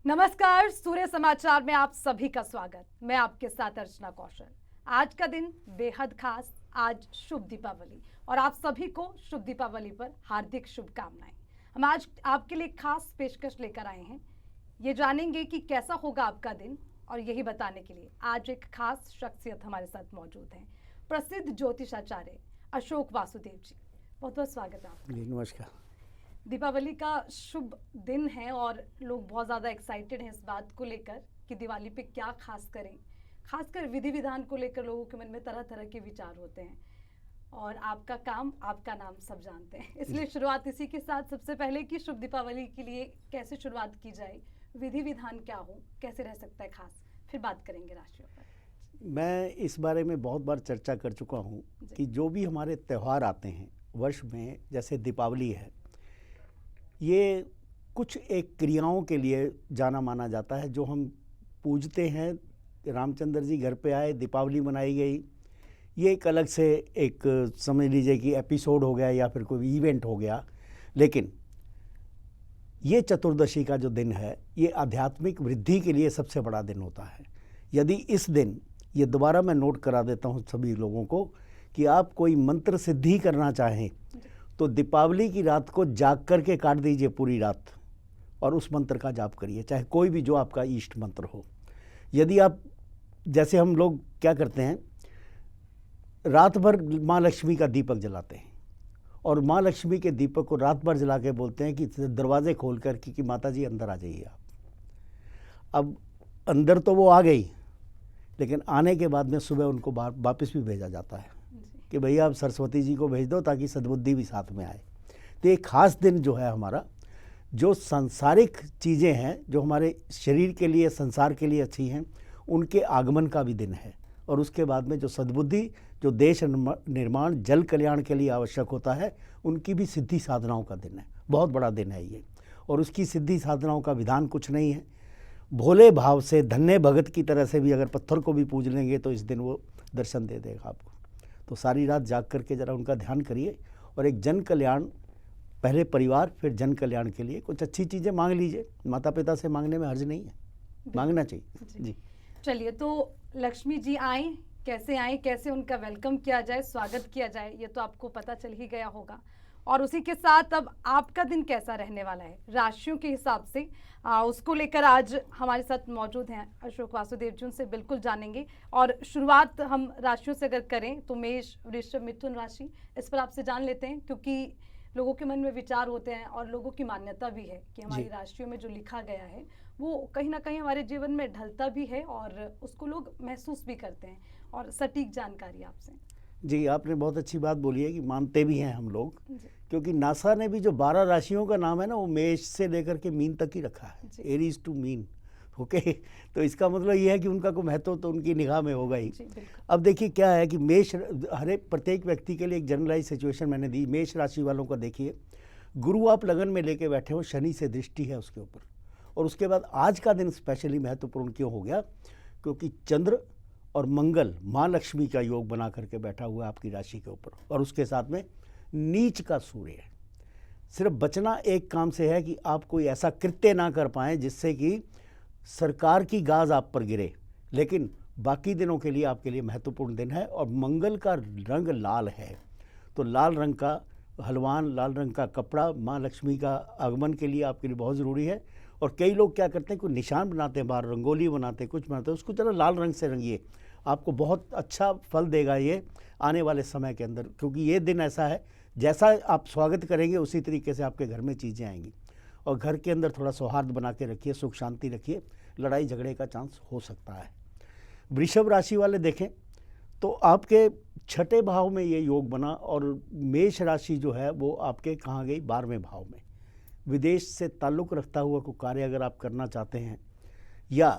नमस्कार, सूर्य समाचार में आप सभी का स्वागत। मैं आपके साथ अर्चना कौशल। आज का दिन बेहद खास, आज शुभ दीपावली और आप सभी को शुभ दीपावली पर हार्दिक शुभकामनाएं। हम आज आपके लिए खास पेशकश लेकर आए हैं। ये जानेंगे कि कैसा होगा आपका दिन, और यही बताने के लिए आज एक खास शख्सियत हमारे साथ मौजूद हैं, प्रसिद्ध ज्योतिषाचार्य अशोक वासुदेव जी। बहुत बहुत स्वागत है आपका। नमस्कार। दीपावली का शुभ दिन है और लोग बहुत ज़्यादा एक्साइटेड हैं इस बात को लेकर कि दिवाली पे क्या खास करें। खासकर विधि विधान को लेकर लोगों के मन में तरह तरह के विचार होते हैं, और आपका काम, आपका नाम सब जानते हैं। इसलिए शुरुआत इसी के साथ सबसे पहले कि शुभ दीपावली के लिए कैसे शुरुआत की जाए, विधि विधान क्या हो, कैसे रह सकता है खास, फिर बात करेंगे राशियों पर। मैं इस बारे में बहुत बार चर्चा कर चुका हूँ कि जो भी हमारे त्यौहार आते हैं वर्ष में, जैसे दीपावली है, ये कुछ एक क्रियाओं के लिए जाना माना जाता है जो हम पूजते हैं। रामचंद्र जी घर पे आए, दीपावली मनाई गई, ये एक अलग से एक समझ लीजिए कि एपिसोड हो गया या फिर कोई इवेंट हो गया। लेकिन ये चतुर्दशी का जो दिन है, ये आध्यात्मिक वृद्धि के लिए सबसे बड़ा दिन होता है। यदि इस दिन, ये दोबारा मैं नोट करा देता हूँ सभी लोगों को, कि आप कोई मंत्र सिद्धि करना चाहें तो दीपावली की रात को जाग करके काट दीजिए पूरी रात और उस मंत्र का जाप करिए, चाहे कोई भी जो आपका इष्ट मंत्र हो। यदि आप, जैसे हम लोग क्या करते हैं, रात भर माँ लक्ष्मी का दीपक जलाते हैं और माँ लक्ष्मी के दीपक को रात भर जला के बोलते हैं कि दरवाजे खोल कर कि माता जी अंदर आ जाइए आप। अब अंदर तो वो आ गई, लेकिन आने के बाद में सुबह उनको वापस भी भेजा जाता है कि भैया आप सरस्वती जी को भेज दो ताकि सद्बुद्धि भी साथ में आए। तो एक खास दिन जो है हमारा, जो सांसारिक चीज़ें हैं जो हमारे शरीर के लिए, संसार के लिए अच्छी हैं, उनके आगमन का भी दिन है। और उसके बाद में जो सद्बुद्धि, जो देश निर्माण, जल कल्याण के लिए आवश्यक होता है, उनकी भी सिद्धि साधनाओं का दिन है। बहुत बड़ा दिन है ये। और उसकी सिद्धि साधनाओं का विधान कुछ नहीं है। भोले भाव से, धन्य भगत की तरह से भी अगर पत्थर को भी पूज लेंगे तो इस दिन वो दर्शन दे देगा आपको। तो सारी रात जाग करके ज़रा उनका ध्यान करिए और एक जन कल्याण, पहले परिवार फिर जन कल्याण के लिए कुछ अच्छी चीज़ें मांग लीजिए। माता पिता से मांगने में हर्ज नहीं है, मांगना चाहिए जी। चलिए, तो लक्ष्मी जी आए, कैसे आए, कैसे उनका वेलकम किया जाए, स्वागत किया जाए, ये तो आपको पता चल ही गया होगा। और उसी के साथ अब आपका दिन कैसा रहने वाला है राशियों के हिसाब से, उसको लेकर आज हमारे साथ मौजूद हैं अशोक वासुदेव जी, उनसे बिल्कुल जानेंगे। और शुरुआत हम राशियों से अगर करें तो मेष, वृषभ, मिथुन राशि, इस पर आपसे जान लेते हैं, क्योंकि लोगों के मन में विचार होते हैं और लोगों की मान्यता भी है कि हमारी राशियों में जो लिखा गया है वो कहीं ना कहीं हमारे जीवन में ढलता भी है और उसको लोग महसूस भी करते हैं। और सटीक जानकारी आपसे। जी, आपने बहुत अच्छी बात बोली है कि मानते भी हैं हम लोग, क्योंकि नासा ने भी जो 12 राशियों का नाम है ना, वो मेष से लेकर के मीन तक ही रखा है, एरीज टू मीन। ओके, तो इसका मतलब ये है कि उनका कोई महत्व तो उनकी निगाह में होगा ही। अब देखिए क्या है कि मेष, हर एक प्रत्येक व्यक्ति के लिए एक जनरलाइज सिचुएशन मैंने दी। मेष राशि वालों का देखिए, गुरु आप लगन में लेके बैठे हो, शनि से दृष्टि है उसके ऊपर। और उसके बाद आज का दिन स्पेशली महत्वपूर्ण क्यों हो गया, क्योंकि चंद्र और मंगल, माँ लक्ष्मी का योग बना करके बैठा हुआ है आपकी राशि के ऊपर, और उसके साथ में नीच का सूर्य है। सिर्फ बचना एक काम से है कि आप कोई ऐसा कृत्य ना कर पाएं जिससे कि सरकार की गाज आप पर गिरे, लेकिन बाकी दिनों के लिए आपके लिए महत्वपूर्ण दिन है। और मंगल का रंग लाल है, तो लाल रंग का हलवान, लाल रंग का कपड़ा माँ लक्ष्मी का आगमन के लिए आपके लिए बहुत ज़रूरी है। और कई लोग क्या करते हैं, कोई निशान बनाते हैं, बाहर रंगोली बनाते हैं, कुछ बनाते हैं, उसको जरा लाल रंग से रंगिए, आपको बहुत अच्छा फल देगा ये आने वाले समय के अंदर। क्योंकि ये दिन ऐसा है, जैसा आप स्वागत करेंगे उसी तरीके से आपके घर में चीज़ें आएंगी। और घर के अंदर थोड़ा सौहार्द बना के रखिए, सुख शांति रखिए, लड़ाई झगड़े का चांस हो सकता है। वृषभ राशि वाले देखें तो आपके छठे भाव में ये योग बना, और मेष राशि जो है वो आपके कहाँ गई, 12वें भाव में। विदेश से ताल्लुक़ रखता हुआ कोई कार्य अगर आप करना चाहते हैं या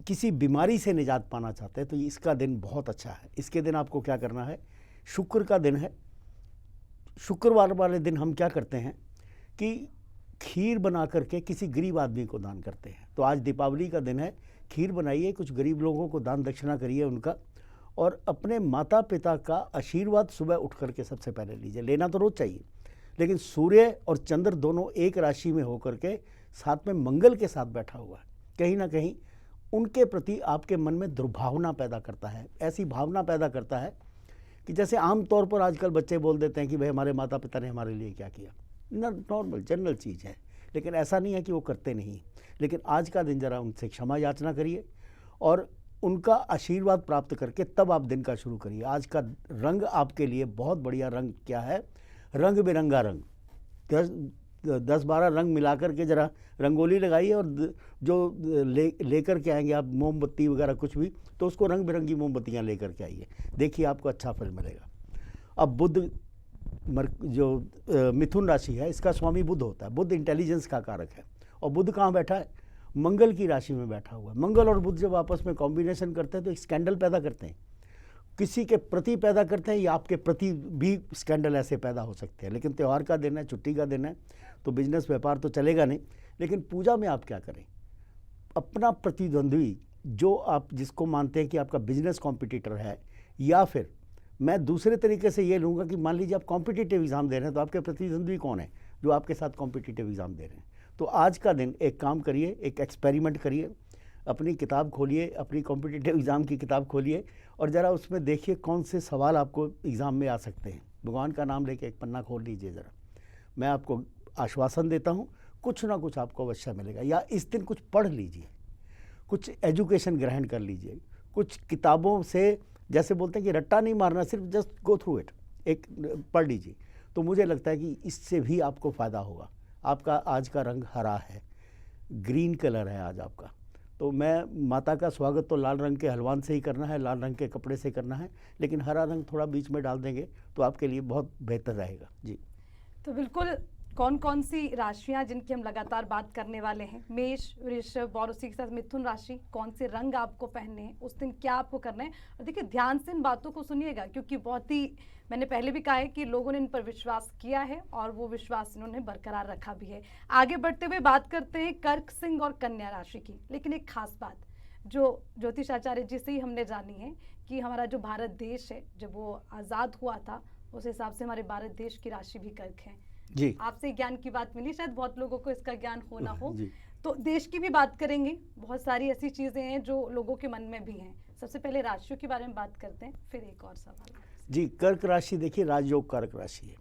किसी बीमारी से निजात पाना चाहते हैं तो इसका दिन बहुत अच्छा है। इसके दिन आपको क्या करना है, शुक्र का दिन है। शुक्रवार वाले दिन हम क्या करते हैं कि खीर बना करके किसी गरीब आदमी को दान करते हैं। तो आज दीपावली का दिन है, खीर बनाइए, कुछ गरीब लोगों को दान दक्षिणा करिए उनका, और अपने माता पिता का आशीर्वाद सुबह उठ करके सबसे पहले लीजिए। लेना तो रोज़ चाहिए, लेकिन सूर्य और चंद्र दोनों एक राशि में होकर के साथ में मंगल के साथ बैठा हुआ है, कहीं ना कहीं उनके प्रति आपके मन में दुर्भावना पैदा करता है। ऐसी भावना पैदा करता है कि जैसे आम तौर पर आजकल बच्चे बोल देते हैं कि भाई हमारे माता पिता ने हमारे लिए क्या किया, नॉर्मल जनरल चीज़ है, लेकिन ऐसा नहीं है कि वो करते नहीं। लेकिन आज का दिन ज़रा उनसे क्षमा याचना करिए और उनका आशीर्वाद प्राप्त करके तब आप दिन का शुरू करिए। आज का रंग आपके लिए बहुत बढ़िया रंग क्या है, रंग बिरंगा रंग, 10-12 रंग मिलाकर के ज़रा रंगोली लगाइए और जो लेकर के आएंगे आप मोमबत्ती वगैरह कुछ भी, तो उसको रंग बिरंगी मोमबत्तियाँ लेकर के आइए, देखिए आपको अच्छा फल मिलेगा। अब बुध जो मिथुन राशि है, इसका स्वामी बुध होता है। बुध इंटेलिजेंस का कारक है और बुध कहाँ बैठा है, मंगल की राशि में बैठा हुआ है। मंगल और बुध जब आपस में कॉम्बिनेशन करते हैं तो एक स्कैंडल पैदा करते हैं, किसी के प्रति पैदा करते हैं या आपके प्रति भी स्कैंडल ऐसे पैदा हो सकते हैं। लेकिन त्यौहार का दिन है, छुट्टी का दिन है, तो बिजनेस व्यापार तो चलेगा नहीं। लेकिन पूजा में आप क्या करें, अपना प्रतिद्वंद्वी जो आप जिसको मानते हैं कि आपका बिजनेस कॉम्पिटिटर है, या फिर मैं दूसरे तरीके से ये लूँगा कि मान लीजिए आप कॉम्पिटिटिव एग्ज़ाम दे रहे हैं, तो आपके प्रतिद्वंद्वी कौन है जो आपके साथ कॉम्पिटिटिव एग्ज़ाम दे रहे हैं। तो आज का दिन एक काम करिए, एक एक्सपेरिमेंट करिए, अपनी किताब खोलिए, अपनी कॉम्पिटिटिव एग्ज़ाम की किताब खोलिए और ज़रा उसमें देखिए कौन से सवाल आपको एग्ज़ाम में आ सकते हैं। भगवान का नाम लेके एक पन्ना खोल लीजिए ज़रा, मैं आपको आश्वासन देता हूँ कुछ ना कुछ आपको अवश्य मिलेगा। या इस दिन कुछ पढ़ लीजिए, कुछ एजुकेशन ग्रहण कर लीजिए, कुछ किताबों से, जैसे बोलते हैं कि रट्टा नहीं मारना, सिर्फ जस्ट गो थ्रू इट, एक पढ़ लीजिए, तो मुझे लगता है कि इससे भी आपको फ़ायदा होगा। आपका आज का रंग हरा है, ग्रीन कलर है आज आपका, तो मैं माता का स्वागत तो लाल रंग के हलवान से ही करना है, लाल रंग के कपड़े से करना है, लेकिन हरा रंग थोड़ा बीच में डाल देंगे तो आपके लिए बहुत बेहतर रहेगा जी। तो बिल्कुल, कौन कौन सी राशियां जिनकी हम लगातार बात करने वाले हैं, मेष, वृषभ और उसी के साथ मिथुन राशि, कौन से रंग आपको पहनने हैं, उस दिन क्या आपको करना है। और देखिए ध्यान से इन बातों को सुनिएगा, क्योंकि बहुत ही, मैंने पहले भी कहा है कि लोगों ने इन पर विश्वास किया है और वो विश्वास इन्होंने बरकरार रखा भी है। आगे बढ़ते हुए बात करते हैं कर्क, सिंह और कन्या राशि की। लेकिन एक खास बात जो ज्योतिष आचार्य जी से ही हमने जानी है कि हमारा जो भारत देश है, जब वो आज़ाद हुआ था, उस हिसाब से हमारे भारत देश की राशि भी कर्क है जी। आपसे ज्ञान की बात मिली, शायद बहुत लोगों को इसका ज्ञान हो ना हो, जी। तो देश की भी बात करेंगे। बहुत सारी ऐसी चीज़ें हैं जो लोगों के मन में भी हैं। सबसे पहले राशियों के बारे में बात करते हैं, फिर एक और सवाल। जी, कर्क राशि देखिए राजयोग कारक राशि है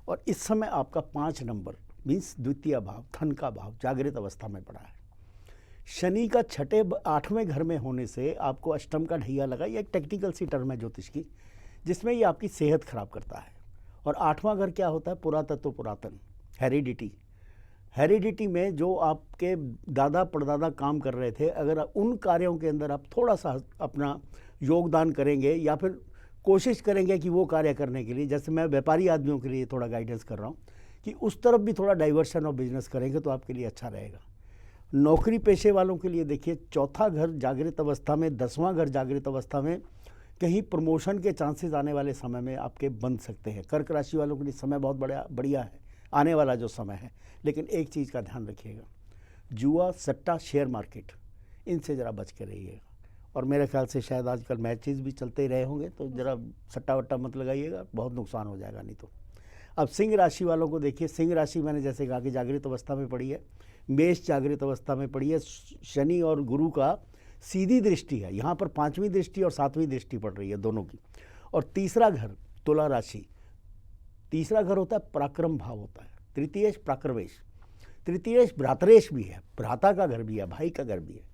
और इस समय आपका 5 नंबर मीन्स द्वितीय भाव, धन का भाव, जागृत अवस्था में पड़ा है। शनि का 8वें घर में होने से आपको अष्टम का ढैया लगा। ये एक टेक्निकल सी टर्म है ज्योतिष की, जिसमें ये आपकी सेहत खराब करता है। और 8वां घर क्या होता है, पुरातत्व, पुरातन, हेरिडिटी। हेरिडिटी में जो आपके दादा परदादा काम कर रहे थे, अगर उन कार्यों के अंदर आप थोड़ा सा अपना योगदान करेंगे या फिर कोशिश करेंगे कि वो कार्य करने के लिए, जैसे मैं व्यापारी आदमियों के लिए थोड़ा गाइडेंस कर रहा हूँ कि उस तरफ भी थोड़ा डाइवर्शन ऑफ बिजनेस करेंगे तो आपके लिए अच्छा रहेगा। नौकरी पेशे वालों के लिए देखिए 4था घर जागृत अवस्था में, 10वां घर जागृत अवस्था में, कहीं प्रमोशन के चांसेस आने वाले समय में आपके बन सकते हैं। कर्क राशि वालों के लिए समय बहुत बढ़िया है, आने वाला जो समय है। लेकिन एक चीज़ का ध्यान रखिएगा, जुआ, सट्टा, शेयर मार्केट, इनसे ज़रा बच के रहिएगा। और मेरे ख्याल से शायद आजकल मैचेस भी चलते ही रहे होंगे, तो ज़रा सट्टा वट्टा मत लगाइएगा, बहुत नुकसान हो जाएगा नहीं तो। अब सिंह राशि वालों को देखिए, सिंह राशि मैंने जैसे कहा कि जागृत अवस्था में पड़ी है, मेष जागृत अवस्था में पड़ी है। शनि और गुरु का सीधी दृष्टि है, यहाँ पर 5वीं दृष्टि और 7वीं दृष्टि पड़ रही है दोनों की। और तीसरा घर तुला राशि, तीसरा घर होता है पराक्रम भाव होता है, तृतीयेश प्राक्रमेश, तृतीयेश भ्रातरेश भी है, भ्राता का घर भी है, भाई का घर भी है।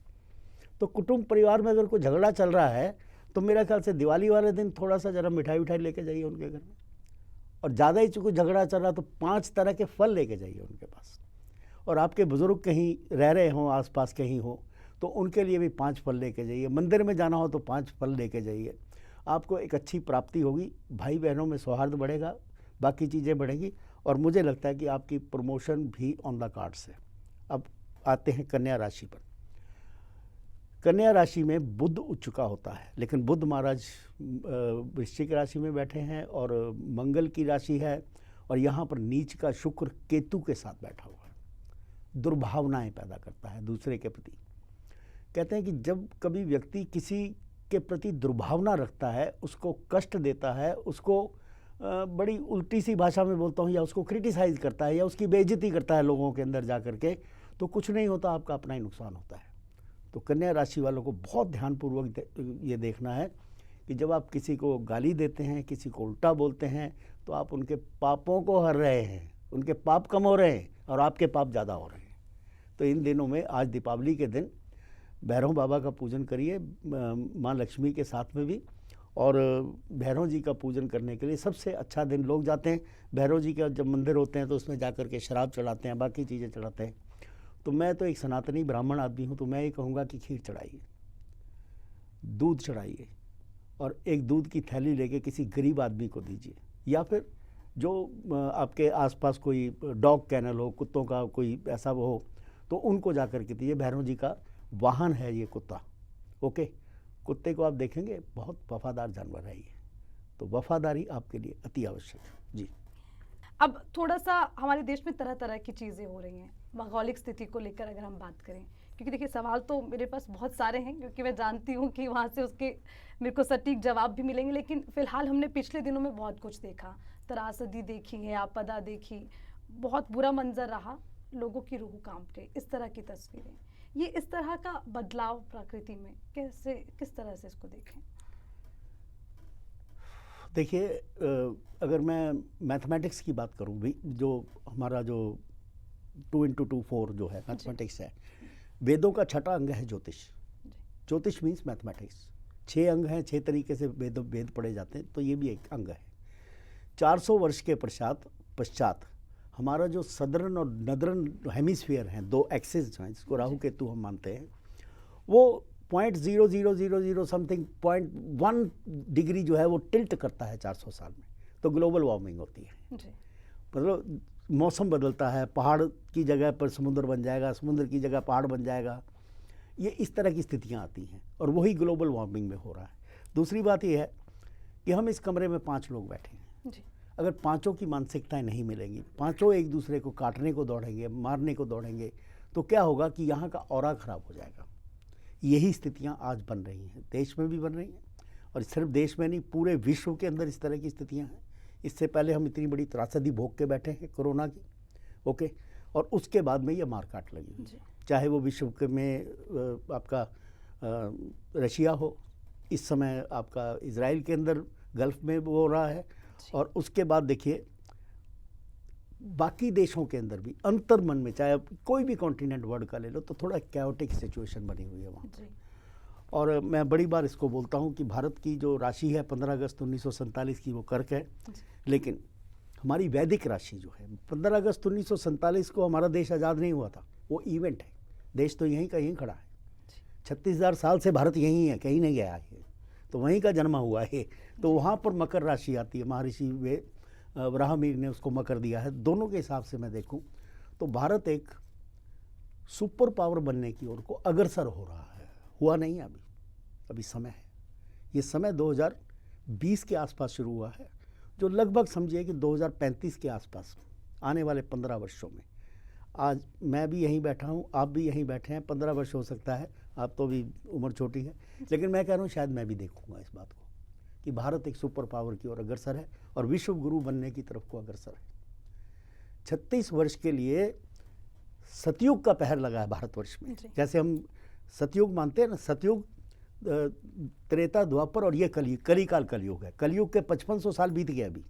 तो कुटुंब परिवार में अगर कोई झगड़ा चल रहा है तो मेरा ख्याल से दिवाली वाले दिन थोड़ा सा ज़रा मिठाई उठाई लेके जाइए उनके घर में, और ज़्यादा ही कोई झगड़ा चल रहा तो 5 तरह के फल लेके जाइए उनके पास। और आपके बुज़ुर्ग कहीं रह रहे हों, आसपास कहीं हो, तो उनके लिए भी 5 फल लेके जाइए। मंदिर में जाना हो तो 5 फल लेके जाइए, आपको एक अच्छी प्राप्ति होगी, भाई बहनों में सौहार्द बढ़ेगा, बाकी चीज़ें बढ़ेंगी और मुझे लगता है कि आपकी प्रमोशन भी ऑन द कार्ड्स है। अब आते हैं कन्या राशि पर। कन्या राशि में बुध उच्च चुका होता है, लेकिन बुध महाराज वृश्चिक राशि में बैठे हैं और मंगल की राशि है, और यहाँ पर नीच का शुक्र केतु के साथ बैठा हुआ है। दुर्भावनाएं पैदा करता है दूसरे के प्रति। कहते हैं कि जब कभी व्यक्ति किसी के प्रति दुर्भावना रखता है, उसको कष्ट देता है, उसको बड़ी उल्टी सी भाषा में बोलता हूँ, या उसको क्रिटिसाइज़ करता है या उसकी बेइज्जती करता है लोगों के अंदर जा कर के, तो कुछ नहीं होता, आपका अपना ही नुकसान होता है। तो कन्या राशि वालों को बहुत ध्यानपूर्वक ये देखना है कि जब आप किसी को गाली देते हैं, किसी को उल्टा बोलते हैं, तो आप उनके पापों को हर रहे हैं, उनके पाप कम हो रहे हैं और आपके पाप ज़्यादा हो रहे हैं। तो इन दिनों में, आज दीपावली के दिन भैरव बाबा का पूजन करिए, माँ लक्ष्मी के साथ में भी, और भैरव जी का पूजन करने के लिए सबसे अच्छा दिन लोग जाते हैं भैरव जी का जब मंदिर होते हैं तो उसमें जा कर के शराब चढ़ाते हैं, बाकी चीज़ें चढ़ाते हैं। तो मैं तो एक सनातनी ब्राह्मण आदमी हूँ, तो मैं ये कहूँगा कि खीर चढ़ाइए, दूध चढ़ाइए, और एक दूध की थैली लेके किसी गरीब आदमी को दीजिए, या फिर जो आपके आसपास कोई डॉग कैनल हो, कुत्तों का कोई ऐसा वो हो, तो उनको जा कर के दीजिए। भैरव जी का वाहन है ये कुत्ता, ओके। कुत्ते को आप देखेंगे बहुत वफादार जानवर है ये, तो वफादारी आपके लिए अति आवश्यक है जी। अब थोड़ा सा हमारे देश में तरह तरह की चीज़ें हो रही हैं भौगोलिक स्थिति को लेकर अगर हम बात करें, क्योंकि देखिए सवाल तो मेरे पास बहुत सारे हैं, क्योंकि मैं जानती हूँ कि वहाँ से उसके मेरे को सटीक जवाब भी मिलेंगे। लेकिन फिलहाल हमने पिछले दिनों में बहुत कुछ देखा, त्रासदी देखी है, आपदा देखी, बहुत बुरा मंजर रहा, लोगों की रूह कांप गई, इस तरह की तस्वीरें। ये इस तरह का बदलाव प्रकृति में कैसे, किस तरह से इसको देखें? देखिए, अगर मैं मैथमेटिक्स की बात करूं भी, जो हमारा जो 2 into 2 4 जो है मैथमेटिक्स है, वेदों का छठा अंग है ज्योतिष। ज्योतिष मीन्स मैथमेटिक्स। 6 अंग हैं, 6 तरीके से वेद पढ़े जाते हैं, तो ये भी एक अंग है। 400 वर्ष के पश्चात हमारा जो सदर्न और नदर्न हेमिस्फीयर हैं, 2 एक्सिस हैं, जिसको राहु केतु हम मानते हैं, वो 0.0000 समथिंग 0.1 डिग्री जो है वो टिल्ट करता है 400 साल में, तो ग्लोबल वार्मिंग होती है। मतलब मौसम बदलता है, पहाड़ की जगह पर समुद्र बन जाएगा, समुद्र की जगह पहाड़ बन जाएगा, ये इस तरह की स्थितियाँ आती हैं, और वही ग्लोबल वार्मिंग में हो रहा है। दूसरी बात ये है कि हम इस कमरे में 5 लोग बैठे हैं जी। अगर पांचों की मानसिकताएं नहीं मिलेंगी, पांचों एक दूसरे को काटने को दौड़ेंगे, मारने को दौड़ेंगे, तो क्या होगा कि यहाँ का ऑरा खराब हो जाएगा। यही स्थितियाँ आज बन रही हैं, देश में भी बन रही हैं, और सिर्फ देश में नहीं, पूरे विश्व के अंदर इस तरह की स्थितियाँ हैं। इससे पहले हम इतनी बड़ी त्रासदी भोग के बैठे हैं कोरोना की, ओके, और उसके बाद में ये मारकाट लगी हुई, चाहे वो विश्व में आपका रशिया हो, इस समय आपका इजराइल के अंदर गल्फ में वो हो रहा है, और उसके बाद देखिए बाकी देशों के अंदर भी अंतर मन में, चाहे कोई भी कॉन्टिनेंट वर्ल्ड का ले लो, तो थोड़ा कैओटिक सिचुएशन बनी हुई है वहाँ पर। और मैं बड़ी बार इसको बोलता हूँ कि भारत की जो राशि है 15 अगस्त 1947 की, वो कर्क है, लेकिन हमारी वैदिक राशि जो है 15 अगस्त 1947 को हमारा देश आज़ाद नहीं हुआ था, वो इवेंट है। देश तो यहीं का यहीं खड़ा है, 36,000 साल से भारत यहीं है, कहीं नहीं गया है, तो वहीं का जन्मा हुआ है। तो वहाँ पर मकर राशि आती है, महर्षि वराहमिहिर ने उसको मकर दिया है। दोनों के हिसाब से मैं देखूं तो भारत एक सुपर पावर बनने की ओर को अग्रसर हो रहा है, हुआ नहीं है अभी समय है। ये समय 2020 के आसपास शुरू हुआ है, जो लगभग समझिए कि 2035 के आसपास, आने वाले 15 वर्षों में। आज मैं भी यहीं बैठा हूँ, आप भी यहीं बैठे हैं, 15 वर्ष हो सकता है, आप तो भी उम्र छोटी है, लेकिन मैं कह रहा हूँ शायद मैं भी देखूंगा इस बात को कि भारत एक सुपर पावर की ओर अग्रसर है और विश्व गुरु बनने की तरफ को अग्रसर है। 36 वर्ष के लिए सतयुग का पहर लगा है भारतवर्ष में। जैसे हम सतयुग मानते हैं ना, सतयुग, त्रेता, द्वापर और ये कलिकाल कलयुग है। कलयुग के 5500 साल बीत गए अभी।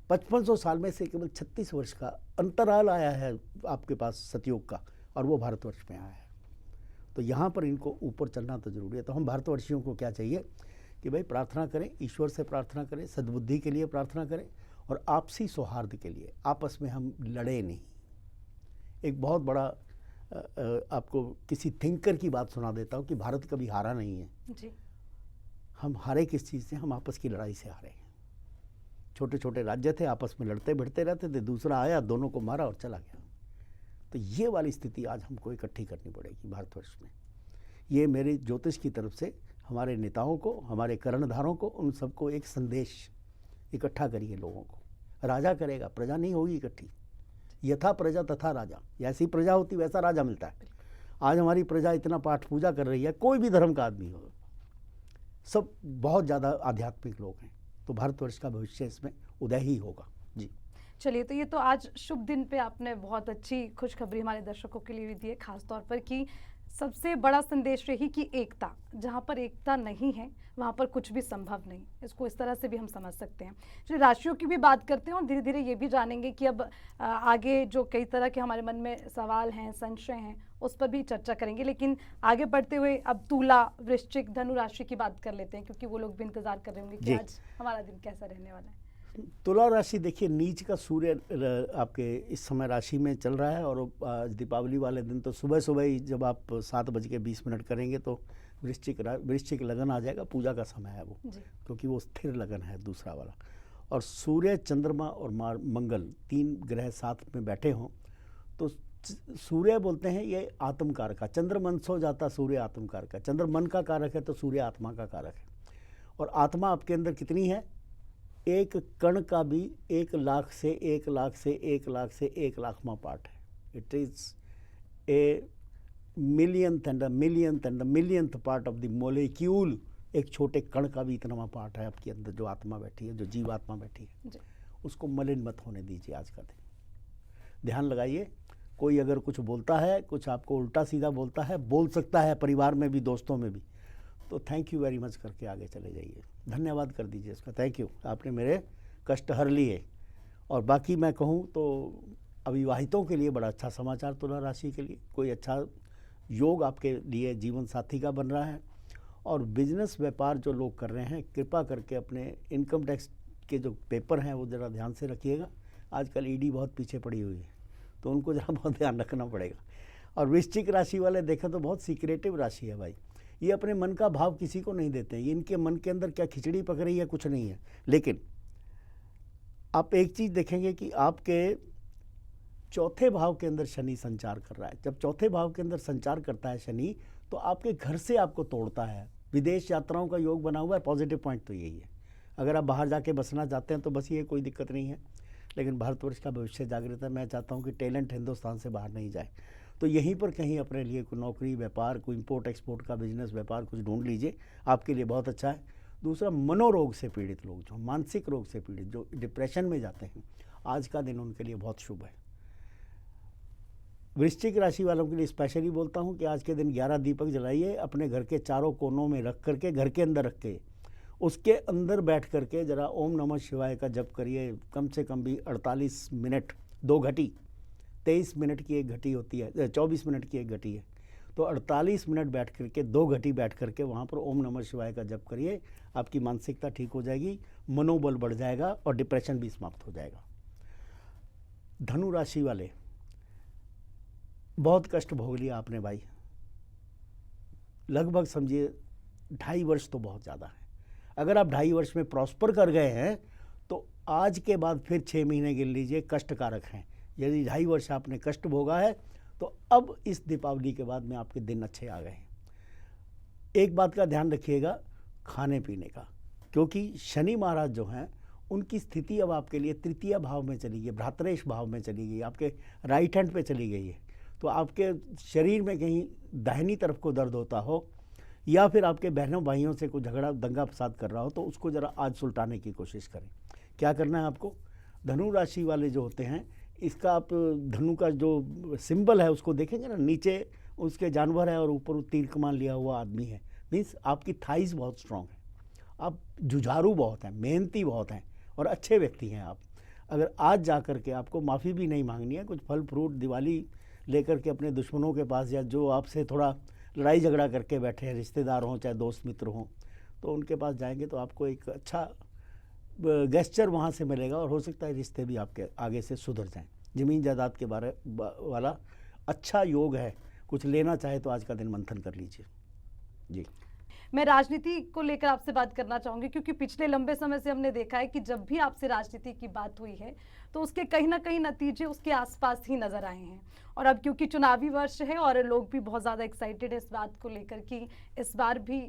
5500 साल में से केवल 36 वर्ष का अंतराल आया है आपके पास सतयुग का, और वो भारतवर्ष में आया है। तो यहाँ पर इनको ऊपर चलना तो जरूरी है। तो हम भारतवर्षियों को क्या चाहिए कि भाई प्रार्थना करें, ईश्वर से प्रार्थना करें, सद्बुद्धि के लिए प्रार्थना करें, और आपसी सौहार्द के लिए। आपस में हम लड़े नहीं। एक बहुत बड़ा आपको किसी थिंकर की बात सुना देता हूँ कि भारत कभी हारा नहीं है जी। हम हारे किस चीज़ से? हम आपस की लड़ाई से हारे हैं। छोटे छोटे राज्य थे, आपस में लड़ते भिड़ते रहते थे, दूसरा आया, दोनों को मारा और चला गया। तो ये वाली स्थिति आज हमको इकट्ठी करनी पड़ेगी भारतवर्ष में। ये मेरी ज्योतिष की तरफ से हमारे नेताओं को, हमारे कर्णधारों को, उन सबको एक संदेश, इकट्ठा करिए लोगों को। राजा करेगा, प्रजा नहीं होगी इकट्ठी। यथा प्रजा तथा राजा, जैसी प्रजा होती वैसा राजा मिलता है। आज हमारी प्रजा इतना पाठ पूजा कर रही है, कोई भी धर्म का आदमी हो, सब बहुत ज़्यादा आध्यात्मिक लोग हैं, तो भारतवर्ष का भविष्य इसमें उदय ही होगा जी। चलिए, तो ये तो आज शुभ दिन पे आपने बहुत अच्छी खुशखबरी हमारे दर्शकों के लिए भी दी है, खास तौर पर कि सबसे बड़ा संदेश यही कि एकता, जहाँ पर एकता नहीं है वहाँ पर कुछ भी संभव नहीं। इसको इस तरह से भी हम समझ सकते हैं। चलिए, राशियों की भी बात करते हैं और धीरे धीरे ये भी जानेंगे कि अब आगे जो कई तरह के हमारे मन में सवाल हैं, संशय हैं, उस पर भी चर्चा करेंगे। लेकिन आगे बढ़ते हुए अब तुला, वृश्चिक, धनु राशि की बात कर लेते हैं, क्योंकि वो लोग भी इंतजार कर रहे होंगे कि आज हमारा दिन कैसा रहने वाला है। तुला राशि देखिए, नीच का सूर्य आपके इस समय राशि में चल रहा है और आज दीपावली वाले दिन तो सुबह सुबह ही जब आप 7:20 करेंगे तो वृश्चिक लगन आ जाएगा। पूजा का समय है वो, क्योंकि वो स्थिर लगन है दूसरा वाला। और सूर्य, चंद्रमा और मंगल 3 ग्रह साथ में बैठे हों तो सूर्य बोलते हैं ये आत्मकार का, चंद्र मन सो जाता, सूर्य आत्मकार का। चंद्र मन का कारक है तो सूर्य आत्मा का कारक है। और आत्मा आपके अंदर कितनी है? एक कण का भी 1 लाख से 1 लाख से 1 लाख से 1 लाखवां पार्ट है। It is a millionth and the millionth part of the molecule. एक छोटे कण का भी इतनावां पार्ट है आपके अंदर, जो आत्मा बैठी है, जो जीवात्मा बैठी है। उसको मलिन मत होने दीजिए आज का दिन। ध्यान लगाइए, कोई अगर कुछ बोलता है, कुछ आपको उल्टा सीधा बोलता है, बोल सकता है परिवार में भी, दोस्तों में भी, तो थैंक यू वेरी मच करके आगे चले जाइए, धन्यवाद कर दीजिए इसका, थैंक यू, आपने मेरे कष्ट हर लिए। और बाकी मैं कहूँ तो अविवाहितों के लिए बड़ा अच्छा समाचार तुला राशि के लिए, कोई अच्छा योग आपके लिए जीवन साथी का बन रहा है। और बिजनेस व्यापार जो लोग कर रहे हैं, कृपा करके अपने इनकम टैक्स के जो पेपर हैं वो ज़रा ध्यान से रखिएगा। आजकल ईडी बहुत पीछे पड़ी हुई है, तो उनको ज़रा बहुत ध्यान रखना पड़ेगा। और वृश्चिक राशि वाले देखें तो बहुत सीक्रेटिव राशि है भाई। ये अपने मन का भाव किसी को नहीं देते हैं। इनके मन के अंदर क्या खिचड़ी पक रही है, कुछ नहीं है। लेकिन आप एक चीज़ देखेंगे कि आपके चौथे भाव के अंदर शनि संचार कर रहा है। जब चौथे भाव के अंदर संचार करता है शनि, तो आपके घर से आपको तोड़ता है। विदेश यात्राओं का योग बना हुआ है। पॉजिटिव पॉइंट तो यही है। अगर आप बाहर जाके बसना चाहते हैं तो बस ये कोई दिक्कत नहीं है। लेकिन भारतवर्ष का भविष्य जागृत है। मैं चाहता हूँ कि टैलेंट हिंदुस्तान से बाहर नहीं जाए, तो यहीं पर कहीं अपने लिए कोई नौकरी, व्यापार, कोई इंपोर्ट एक्सपोर्ट का बिजनेस, व्यापार कुछ ढूंढ लीजिए, आपके लिए बहुत अच्छा है। दूसरा, मनोरोग से पीड़ित लोग, जो मानसिक रोग से पीड़ित, जो डिप्रेशन में जाते हैं, आज का दिन उनके लिए बहुत शुभ है। वृश्चिक राशि वालों के लिए स्पेशली बोलता हूँ कि आज के दिन 11 दीपक जलाइए, अपने घर के चारों कोनों में रख करके, घर के अंदर रख के, उसके अंदर बैठ करके जरा ओम नमः शिवाय का जप करिए। कम से कम भी 48 मिनट, 2 घटी, 23 मिनट की एक घटी होती है, 24 मिनट की एक घटी है, तो 48 मिनट बैठ करके, 2 घटी बैठ करके वहाँ पर ओम नमः शिवाय का जप करिए। आपकी मानसिकता ठीक हो जाएगी, मनोबल बढ़ जाएगा और डिप्रेशन भी समाप्त हो जाएगा। धनु राशि वाले, बहुत कष्ट भोग लिया आपने भाई, लगभग समझिए 2.5 वर्ष तो बहुत ज़्यादा है। अगर आप 2.5 वर्ष में प्रॉस्पर कर गए हैं तो आज के बाद फिर 6 महीने गिन लीजिए कष्टकारक हैं। यदि 2.5 वर्ष आपने कष्ट भोगा है तो अब इस दीपावली के बाद में आपके दिन अच्छे आ गए हैं। एक बात का ध्यान रखिएगा, खाने पीने का, क्योंकि शनि महाराज जो हैं उनकी स्थिति अब आपके लिए तृतीय भाव में चली गई, भ्रातरेश भाव में चली गई, आपके राइट हैंड पे चली गई है। तो आपके शरीर में कहीं दाहिनी तरफ को दर्द होता हो या फिर आपके बहनों भाइयों से कोई झगड़ा, दंगा फसाद कर रहा हो, तो उसको ज़रा आज सुलटाने की कोशिश करें। क्या करना है आपको? धनु राशि वाले जो होते हैं, इसका आप धनु का जो सिंबल है उसको देखेंगे ना, नीचे उसके जानवर है और ऊपर तीर कमान लिया हुआ आदमी है। मीन्स आपकी थाइस बहुत स्ट्रांग है, आप जुझारू बहुत हैं, मेहनती बहुत हैं और अच्छे व्यक्ति हैं आप। अगर आज जा कर के आपको माफ़ी भी नहीं मांगनी है, कुछ फल फ्रूट दिवाली लेकर के अपने दुश्मनों के पास, या जो आपसे थोड़ा लड़ाई झगड़ा करके बैठे हैं, रिश्तेदार हों चाहे दोस्त मित्र हों, तो उनके पास जाएंगे तो आपको एक अच्छा गेस्चर वहाँ से मिलेगा और हो सकता है रिश्ते भी आपके आगे से सुधर जाएं। ज़मीन जायदाद के बारे वाला अच्छा योग है, कुछ लेना चाहे तो आज का दिन मंथन कर लीजिए। जी, मैं राजनीति को लेकर आपसे बात करना चाहूँगी, क्योंकि पिछले लंबे समय से हमने देखा है कि जब भी आपसे राजनीति की बात हुई है तो उसके कहीं ना कहीं नतीजे उसके आसपास ही नज़र आए हैं। और अब क्योंकि चुनावी वर्ष है और लोग भी बहुत ज़्यादा एक्साइटेड है इस बात को लेकर कि इस बार भी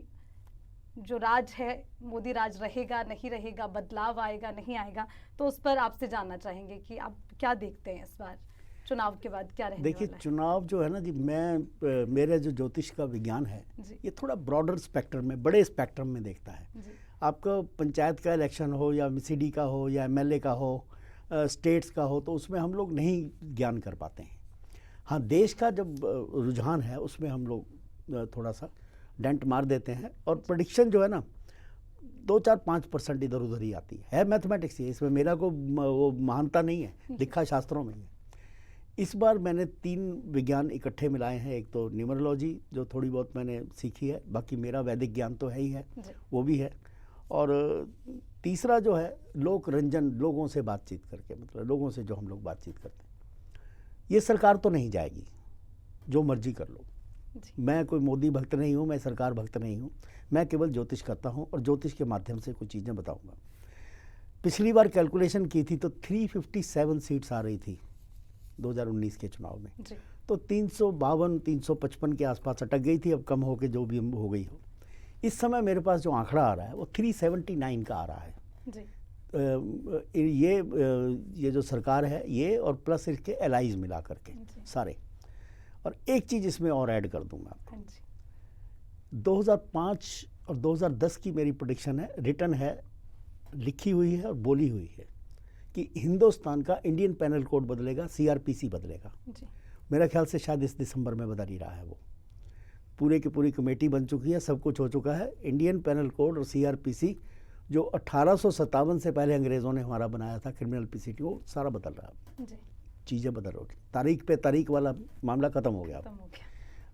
जो राज है, मोदी राज रहेगा नहीं रहेगा, बदलाव आएगा नहीं आएगा, तो उस पर आपसे जानना चाहेंगे कि आप क्या देखते हैं इस बार चुनाव के बाद क्या रहने देखिए, वाला है? चुनाव जो है ना जी, मेरे जो ज्योतिष का विज्ञान है ये थोड़ा ब्रॉडर स्पेक्ट्रम में, बड़े स्पेक्ट्रम में देखता है। आपका पंचायत का इलेक्शन हो या मिसिडी का हो या एमएलए का हो, स्टेट्स का हो, तो उसमें हम लोग नहीं ज्ञान कर पाते हैं। हाँ, देश का जब रुझान है उसमें हम लोग थोड़ा सा डेंट मार देते हैं, और प्रेडिक्शन जो है ना 2-4-5% इधर उधर ही आती है मैथमेटिक्स ही, इसमें मेरा को वो महानता नहीं है, लिखा शास्त्रों में ही है। इस बार मैंने 3 विज्ञान इकट्ठे मिलाए हैं। एक तो न्यूमरोलॉजी जो थोड़ी बहुत मैंने सीखी है, बाकी मेरा वैदिक ज्ञान तो है ही है, वो भी है, और तीसरा जो है लोक रंजन, लोगों से बातचीत करके, मतलब लोगों से जो हम लोग बातचीत करते हैं। ये सरकार तो नहीं जाएगी, जो मर्जी कर लो। मैं कोई मोदी भक्त नहीं हूँ, मैं सरकार भक्त नहीं हूँ, मैं केवल ज्योतिष करता हूँ और ज्योतिष के माध्यम से कुछ चीज़ें बताऊँगा। पिछली बार कैलकुलेशन की थी तो 357 सीट्स आ रही थी 2019 के चुनाव में, तो 352-355 के आसपास अटक गई थी, अब कम होके जो भी हो गई हो। इस समय मेरे पास जो आंकड़ा आ रहा है वो 379 का आ रहा है जी। ये जो सरकार है ये, और प्लस इसके एलाइज मिला करके सारे। और एक चीज़ इसमें और ऐड कर दूंगा आपको, 2005 और 2010 की मेरी प्रेडिक्शन है, रिटर्न है, लिखी हुई है और बोली हुई है कि हिंदुस्तान का इंडियन पैनल कोड बदलेगा, सीआरपीसी बदलेगा जी। मेरा ख्याल से शायद इस दिसंबर में बदल ही रहा है। वो पूरे की पूरी कमेटी बन चुकी है, सब कुछ हो चुका है। इंडियन पैनल कोड और सीआरपीसी जो 1857 से पहले अंग्रेज़ों ने हमारा बनाया था क्रिमिनल पीसीटी, वो सारा बदल रहा है, चीज़ें बदल रही, तारीख पे तारीख वाला मामला खत्म हो गया,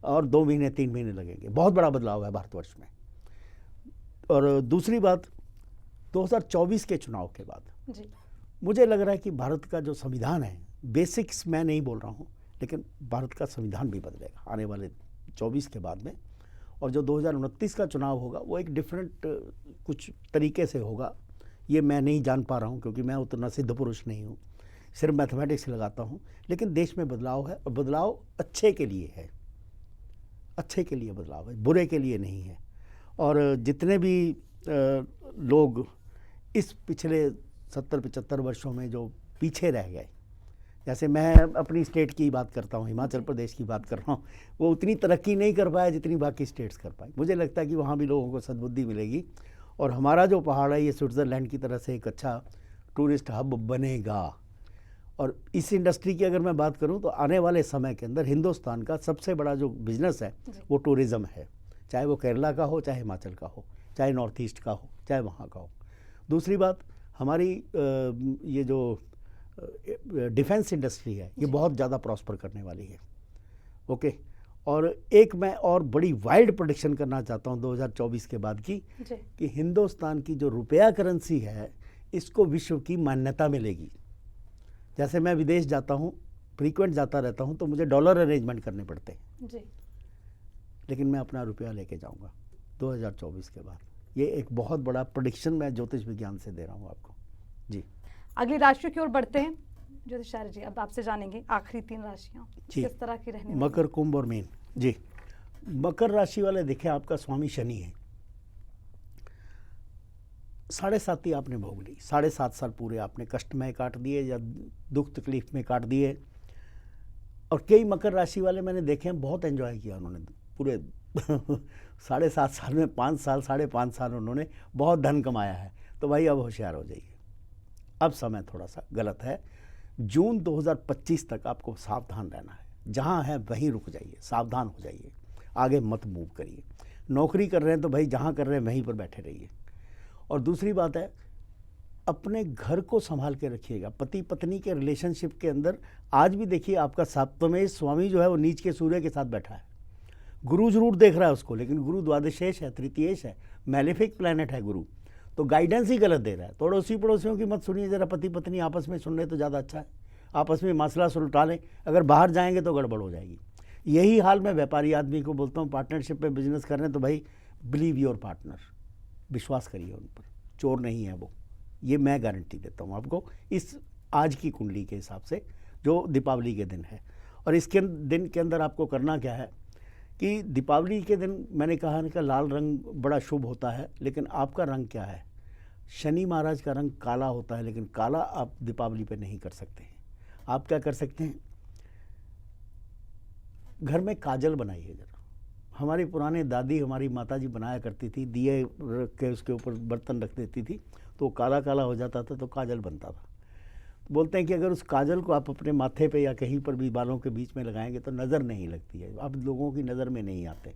और 2 महीने 3 महीने लगेंगे। बहुत बड़ा बदलाव है भारतवर्ष में। और दूसरी बात, 2024 के चुनाव के बाद जी। मुझे लग रहा है कि भारत का जो संविधान है, बेसिक्स मैं नहीं बोल रहा हूँ, लेकिन भारत का संविधान भी बदलेगा आने वाले 24 के बाद में। और जो 2029 का चुनाव होगा वो एक डिफरेंट कुछ तरीके से होगा, ये मैं नहीं जान पा रहा हूँ, क्योंकि मैं उतना सिद्ध पुरुष नहीं हूँ, सिर्फ मैथमेटिक्स लगाता हूँ। लेकिन देश में बदलाव है, और बदलाव अच्छे के लिए है, अच्छे के लिए बदलाव है, बुरे के लिए नहीं है। और जितने भी लोग इस पिछले 70-75 वर्षों में जो पीछे रह गए, जैसे मैं अपनी स्टेट की बात करता हूँ, हिमाचल प्रदेश की बात कर रहा हूँ, वो उतनी तरक्की नहीं कर पाया जितनी बाकी स्टेट्स कर पाई। मुझे लगता है कि वहाँ भी लोगों को सद्बुद्धि मिलेगी, और हमारा जो पहाड़ है ये स्विट्ज़रलैंड की तरह से एक अच्छा टूरिस्ट हब बनेगा। और इस इंडस्ट्री की अगर मैं बात करूँ तो आने वाले समय के अंदर हिंदुस्तान का सबसे बड़ा जो बिजनेस है वो टूरिज़्म है, चाहे वो केरला का हो, चाहे हिमाचल का हो, चाहे नॉर्थ ईस्ट का हो, चाहे वहाँ का हो। दूसरी बात, हमारी ये जो डिफेंस इंडस्ट्री है ये बहुत ज़्यादा प्रॉस्पर करने वाली है। ओके, और एक मैं और बड़ी वाइल्ड प्रेडिक्शन करना चाहता हूँ 2024 के बाद की, कि हिंदुस्तान की जो रुपया करेंसी है इसको विश्व की मान्यता मिलेगी। जैसे मैं विदेश जाता हूँ, फ्रीक्वेंट जाता रहता हूँ, तो मुझे डॉलर अरेंजमेंट करने पड़ते हैं जी। लेकिन मैं अपना रुपया लेके जाऊँगा 2024 के बाद। ये एक बहुत बड़ा प्रेडिक्शन मैं ज्योतिष विज्ञान से दे रहा हूँ आपको जी। अगली राशियों की ओर बढ़ते हैं ज्योतिषाचार्य जी, अब आपसे जानेंगे आखिरी 3 राशियां किस तरह की रहने, मकर, कुंभ और मीन जी। मकर राशि वाले देखें, आपका स्वामी शनि है, 7.5 आपने भोग ली, 7.5 साल पूरे आपने कष्टमय काट दिए या दुख तकलीफ में काट दिए। और कई मकर राशि वाले मैंने देखे हैं बहुत एंजॉय किया उन्होंने पूरे 7.5 साल में, 5 साल 5.5 साल उन्होंने बहुत धन कमाया है। तो भाई अब होशियार हो जाइए, अब समय थोड़ा सा गलत है। जून 2025 तक आपको सावधान रहना है, जहाँ है वहीं रुक जाइए, सावधान हो जाइए, आगे मत मूव करिए। नौकरी कर रहे हैं तो भाई जहाँ कर रहे हैं वहीं पर बैठे रहिए। और दूसरी बात है, अपने घर को संभाल के रखिएगा। पति पत्नी के रिलेशनशिप के अंदर आज भी देखिए आपका 7वें स्वामी जो है वो नीच के सूर्य के साथ बैठा है। गुरु जरूर देख रहा है उसको, लेकिन गुरु द्वादशेष है, तृतीयेश है, मैलेफिक प्लैनेट है गुरु, तो गाइडेंस ही गलत दे रहा है। तो अड़ोसी पड़ोसियों की मत सुनिए, ज़रा पति पत्नी आपस में सुन ले तो ज़्यादा अच्छा है, आपस में मसला सुलझा लें। अगर बाहर जाएंगे तो गड़बड़ हो जाएगी। यही हाल मैं व्यापारी आदमी को बोलता हूँ, पार्टनरशिप पे बिजनेस कर रहे हैं तो भाई बिलीव योर पार्टनर, विश्वास करिए उन पर, चोर नहीं है वो, ये मैं गारंटी देता हूँ आपको इस आज की कुंडली के हिसाब से जो दीपावली के दिन है। और इसके दिन के अंदर आपको करना क्या है कि दीपावली के दिन मैंने कहा कि लाल रंग बड़ा शुभ होता है, लेकिन आपका रंग क्या है? शनि महाराज का रंग काला होता है, लेकिन काला आप दीपावली पे नहीं कर सकते हैं। आप क्या कर सकते हैं, घर में काजल बनाइए जरा। हमारी पुराने दादी, हमारी माताजी बनाया करती थी, दिए रख के उसके ऊपर बर्तन रख देती थी तो काला काला हो जाता था, तो काजल बनता था। बोलते हैं कि अगर उस काजल को आप अपने माथे पे या कहीं पर भी बालों के बीच में लगाएंगे तो नज़र नहीं लगती है, अब लोगों की नज़र में नहीं आते।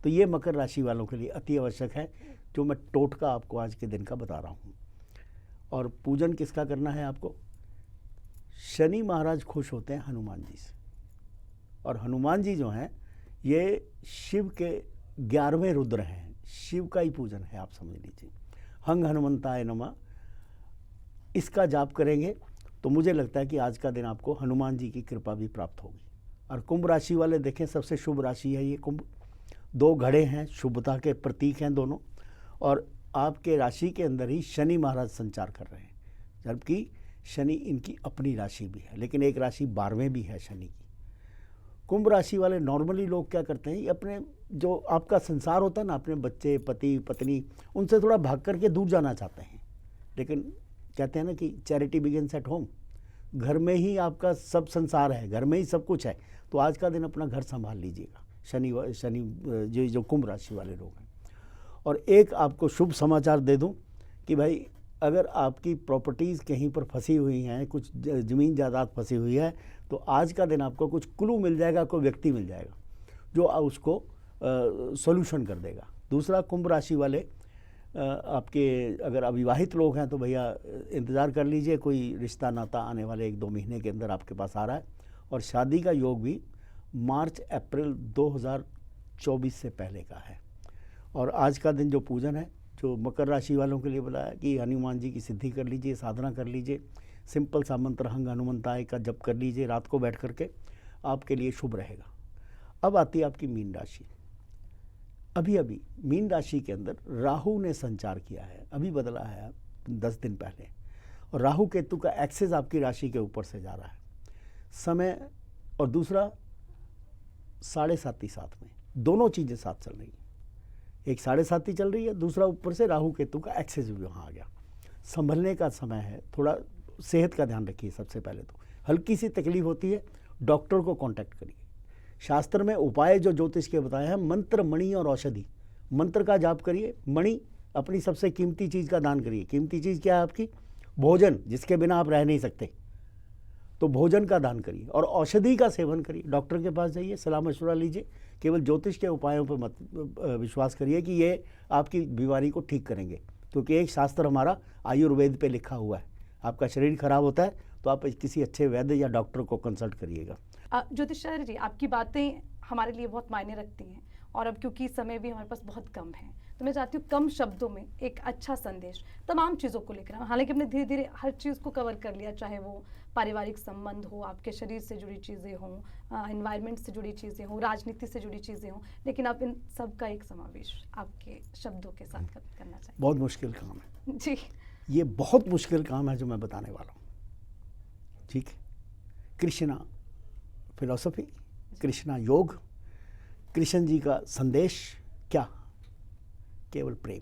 तो ये मकर राशि वालों के लिए अति आवश्यक है, जो मैं टोटका आपको आज के दिन का बता रहा हूँ। और पूजन किसका करना है आपको? शनि महाराज खुश होते हैं हनुमान जी से, और हनुमान जी जो हैं ये शिव के 11वें रुद्र हैं, शिव का ही पूजन है, आप समझ लीजिए। हंग हनुमंताय नमः, इसका जाप करेंगे तो मुझे लगता है कि आज का दिन आपको हनुमान जी की कृपा भी प्राप्त होगी। और कुंभ राशि वाले देखें, सबसे शुभ राशि है ये कुंभ। 2 घड़े हैं, शुभता के प्रतीक हैं दोनों, और आपके राशि के अंदर ही शनि महाराज संचार कर रहे हैं, जबकि शनि इनकी अपनी राशि भी है, लेकिन एक राशि 12वें भी है शनि की। कुंभ राशि वाले नॉर्मली लोग क्या करते हैं, ये अपने जो आपका संसार होता है ना, अपने बच्चे, पति, पत्नी, उनसे थोड़ा भाग करके दूर जाना चाहते हैं, लेकिन कहते हैं ना कि चैरिटी बिगिंस एट होम, घर में ही आपका सब संसार है, घर में ही सब कुछ है। तो आज का दिन अपना घर संभाल लीजिएगा, शनि जो कुंभ राशि वाले लोग हैं। और एक आपको शुभ समाचार दे दूं कि भाई अगर आपकी प्रॉपर्टीज़ कहीं पर फंसी हुई हैं, कुछ ज़मीन जायदाद फंसी हुई है, तो आज का दिन आपको कुछ क्लू मिल जाएगा, कोई व्यक्ति मिल जाएगा जो उसको सॉल्यूशन कर देगा। दूसरा, कुंभ राशि वाले आपके अगर अविवाहित लोग हैं तो भैया इंतज़ार कर लीजिए, कोई रिश्ता नाता आने वाले 1-2 महीने के अंदर आपके पास आ रहा है। और शादी का योग भी मार्च-अप्रैल 2024 से पहले का है। और आज का दिन जो पूजन है, जो मकर राशि वालों के लिए बताया कि हनुमान जी की सिद्धि कर लीजिए, साधना कर लीजिए, सिंपल सा मंत्र हंग हनुमंताय का जप कर लीजिए रात को बैठ करके, आपके लिए शुभ रहेगा। अब आती है आपकी मीन राशि। अभी मीन राशि के अंदर राहु ने संचार किया है, अभी बदला है 10 दिन पहले, और राहु केतु का एक्सेस आपकी राशि के ऊपर से जा रहा है समय। और दूसरा 7.5 साथ में, दोनों चीज़ें साथ चल रही हैं, एक 7.5 चल रही है, दूसरा ऊपर से राहु केतु का एक्सेस भी वहाँ आ गया। संभलने का समय है, थोड़ा सेहत का ध्यान रखिए। सबसे पहले तो हल्की सी तकलीफ होती है, डॉक्टर को कांटेक्ट करिए। शास्त्र में उपाय जो ज्योतिष के बताए हैं, मंत्र, मणि और औषधि। मंत्र का जाप करिए, मणि अपनी सबसे कीमती चीज़ का दान करिए। कीमती चीज़ क्या है आपकी? भोजन, जिसके बिना आप रह नहीं सकते, तो भोजन का दान करिए। और औषधि का सेवन करिए, डॉक्टर के पास जाइए, सलाह मशवरा लीजिए। केवल ज्योतिष के उपायों पर मत विश्वास करिए कि ये आपकी बीमारी को ठीक करेंगे, क्योंकि एक शास्त्र हमारा आयुर्वेद पे लिखा हुआ है। आपका शरीर खराब होता है तो आप किसी अच्छे वैद्य या डॉक्टर को कंसल्ट करिएगा। ज्योतिषाचार्य जी, आपकी बातें हमारे लिए बहुत मायने रखती हैं, और अब क्योंकि समय भी हमारे पास बहुत कम है, तो मैं चाहती हूँ कम शब्दों में एक अच्छा संदेश तमाम चीज़ों को लेकर। हालांकि हमने धीरे धीरे हर चीज़ को कवर कर लिया, चाहे वो पारिवारिक संबंध हो, आपके शरीर से जुड़ी चीज़ें हों, एनवायरनमेंट से जुड़ी चीज़ें हों, राजनीति से जुड़ी चीज़ें हों, लेकिन आप इन सब का एक समावेश आपके शब्दों के साथ करना चाहिए। बहुत मुश्किल काम है जी, ये बहुत मुश्किल काम है जो मैं बताने वाला हूँ। ठीक है, कृष्णा फिलॉसफी, कृष्णा योग, कृष्ण जी का संदेश क्या? केवल प्रेम,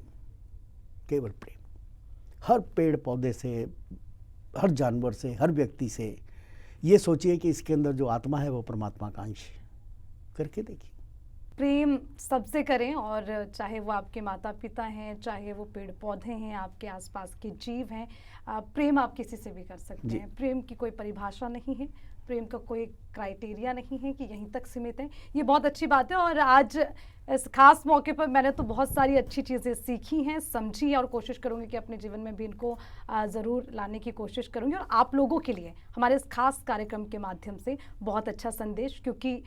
केवल प्रेम। हर पेड़ पौधे से, हर जानवर से, हर व्यक्ति से ये सोचिए कि इसके अंदर जो आत्मा है वो परमात्मा का अंश है। करके देखिए। प्रेम सबसे करें, और चाहे वो आपके माता पिता हैं, चाहे वो पेड़ पौधे हैं, आपके आसपास के जीव हैं, प्रेम आप किसी से भी कर सकते हैं। प्रेम की कोई परिभाषा नहीं है, प्रेम का कोई क्राइटेरिया नहीं है कि यहीं तक सीमित है। ये बहुत अच्छी बात है, और आज इस खास मौके पर मैंने तो बहुत सारी अच्छी चीज़ें सीखी हैं, समझी, और कोशिश करूँगी कि अपने जीवन में भी इनको ज़रूर लाने की कोशिश करूँगी। और आप लोगों के लिए हमारे इस खास कार्यक्रम के माध्यम से बहुत अच्छा संदेश, क्योंकि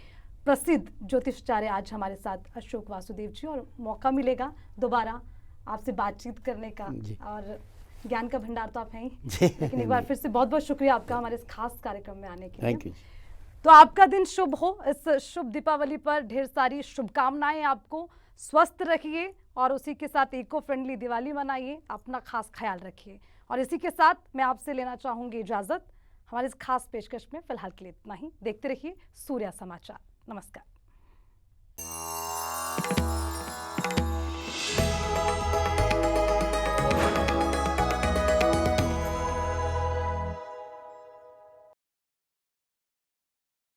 प्रसिद्ध ज्योतिषाचार्य आज हमारे साथ अशोक वासुदेव जी, और मौका मिलेगा दोबारा आपसे बातचीत करने का, और ज्ञान का भंडार तो आप हैं ही। लेकिन एक बार फिर से बहुत बहुत शुक्रिया आपका हमारे इस खास कार्यक्रम में आने के लिए। Thank you. तो आपका दिन शुभ हो। इस शुभ दीपावली पर ढेर सारी शुभकामनाएं आपको। स्वस्थ रखिए, और उसी के साथ इको फ्रेंडली दिवाली मनाइए, अपना खास ख्याल रखिए। और इसी के साथ मैं आपसे लेना चाहूँगी इजाज़त। हमारे इस खास पेशकश में फिलहाल के लिए इतना ही। देखते रहिए सूर्या समाचार। नमस्कार।